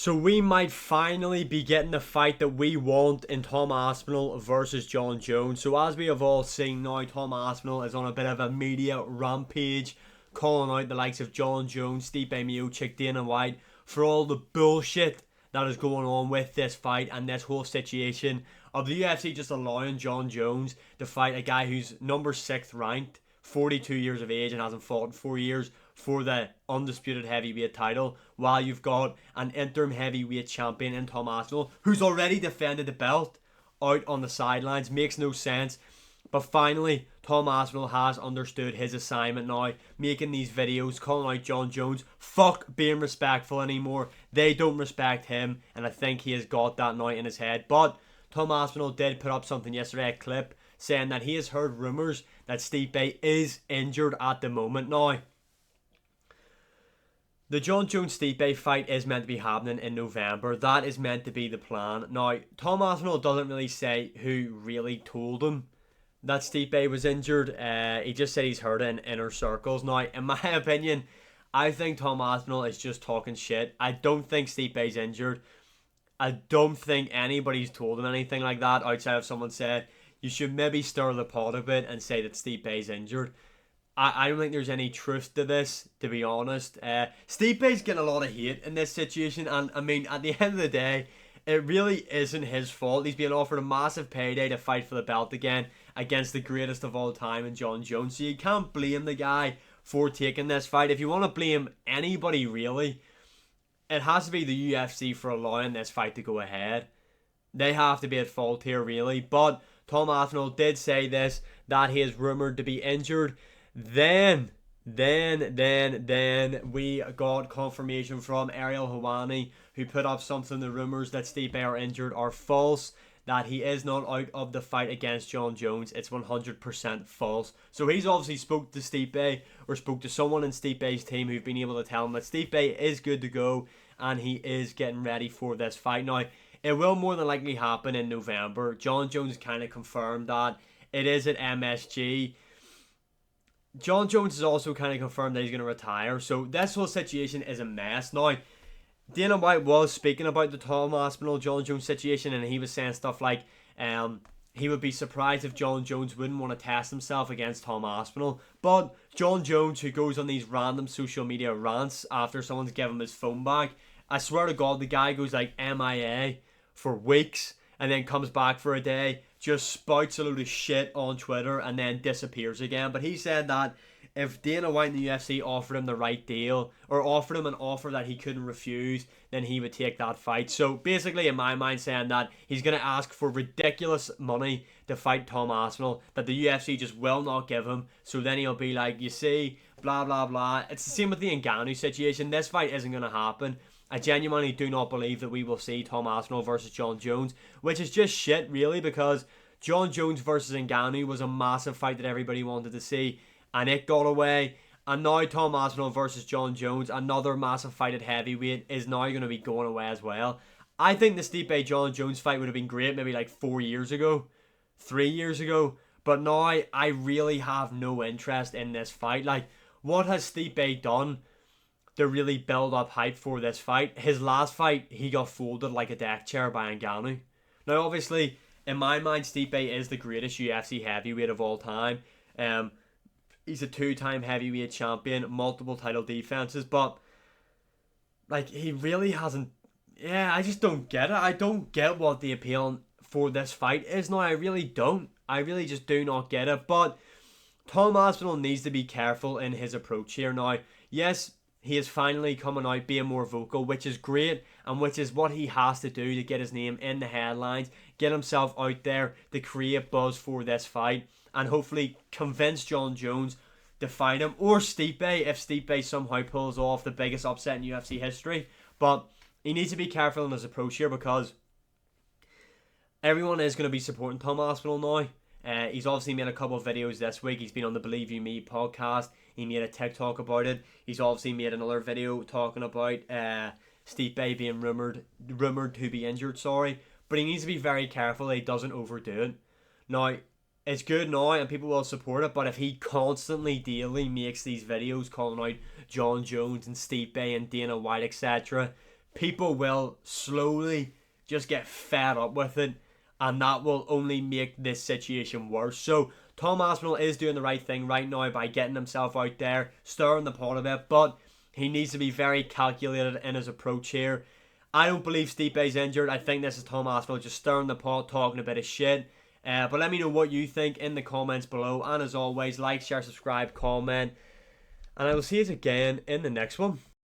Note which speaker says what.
Speaker 1: So we might finally be getting the fight that we want in Tom Aspinall versus John Jones. So as we have all seen now, Tom Aspinall is on a bit of a media rampage, calling out the likes of John Jones, Stipe Miocic, Dana White for all the bullshit that is going on with this fight and this whole situation of the UFC just allowing John Jones to fight a guy who's number 6th ranked, 42 years of age and hasn't fought in 4 years for the undisputed heavyweight title, while you've got an interim heavyweight champion in Tom Aspinall who's already defended the belt out on the sidelines. Makes no sense. But finally, Tom Aspinall has understood his assignment now, making these videos, calling out John Jones. Fuck being respectful anymore. They don't respect him, and I think he has got that now in his head. But Tom Aspinall did put up something yesterday, a clip, saying that he has heard rumours that Stipe is injured at the moment now. The John Jones-Stipe fight is meant to be happening in November. That is meant to be the plan. Now, Tom Aspinall doesn't really say who really told him that Stipe was injured. He just said he's heard it in inner circles. Now, in my opinion, I think Tom Aspinall is just talking shit. I don't think Stipe's injured. I don't think anybody's told him anything like that outside of someone said, you should maybe stir the pot a bit and say that Stipe's injured. I don't think there's any truth to this, to be honest. Stipe's getting a lot of hate in this situation, and I mean, at the end of the day, it really isn't his fault. He's being offered a massive payday to fight for the belt again against the greatest of all time in John Jones, so you can't blame the guy for taking this fight. If you want to blame anybody, really, it has to be the UFC for allowing this fight to go ahead. They have to be at fault here, really. But Tom Aspinall did say this, that he is rumoured to be injured. Then we got confirmation from Ariel Helwani, who put up something. The rumours that Stipe are injured are false, that he is not out of the fight against John Jones. It's 100% false. So he's obviously spoke to Stipe, or spoke to someone in Stipe's team who've been able to tell him that Stipe is good to go and he is getting ready for this fight. Now, it will more than likely happen in November. John Jones kind of confirmed that. It is at MSG. John Jones has also kind of confirmed that he's going to retire. So this whole situation is a mess. Now, Dana White was speaking about the Tom Aspinall, John Jones situation, and he was saying stuff like he would be surprised if John Jones wouldn't want to test himself against Tom Aspinall. But John Jones, who goes on these random social media rants after someone's given him his phone back, I swear to God, the guy goes like MIA for weeks and then comes back for a day, just spouts a load of shit on Twitter and then disappears again. But he said that if Dana White and the UFC offered him the right deal, or offered him an offer that he couldn't refuse, then he would take that fight. So basically, in my mind, saying that he's going to ask for ridiculous money to fight Tom Aspinall, that the UFC just will not give him. So then he'll be like, you see, blah, blah, blah. It's the same with the Ngannou situation. This fight isn't going to happen. I genuinely do not believe that we will see Tom Aspinall versus John Jones, which is just shit, really, because John Jones versus Ngannou was a massive fight that everybody wanted to see, and it got away. And now Tom Aspinall versus John Jones, another massive fight at heavyweight, is now going to be going away as well. I think the Stipe John Jones fight would have been great maybe like 4 years ago, 3 years ago, but now I really have no interest in this fight. Like, what has Stipe done to really build up hype for this fight? His last fight, he got folded like a deck chair by Ngannou. Now, obviously, in my mind, Stipe is the greatest UFC heavyweight of all time. He's a 2-time heavyweight champion, multiple title defenses, but like, he really hasn't. Yeah, I just don't get it. I don't get what the appeal for this fight is now. I really don't. I really just do not get it. But Tom Aspinall needs to be careful in his approach here now. Yes, he is finally coming out, being more vocal, which is great, and which is what he has to do to get his name in the headlines, get himself out there to create buzz for this fight, and hopefully convince John Jones to fight him, or Stipe, if Stipe somehow pulls off the biggest upset in UFC history. But he needs to be careful in his approach here, because everyone is going to be supporting Tom Aspinall now. He's obviously made a couple of videos this week. He's been on the Believe You Me podcast. He made a TikTok about it. He's obviously made another video talking about Stipe being rumoured to be injured, But he needs to be very careful that he doesn't overdo it. Now, it's good now and people will support it, but if he constantly, daily makes these videos calling out John Jones and Stipe and Dana White, etc., people will slowly just get fed up with it, and that will only make this situation worse. So Tom Aspinall is doing the right thing right now by getting himself out there, stirring the pot a bit, but he needs to be very calculated in his approach here. I don't believe Stipe's injured. I think this is Tom Aspinall just stirring the pot, talking a bit of shit. But let me know what you think in the comments below. And as always, like, share, subscribe, comment. And I will see you again in the next one.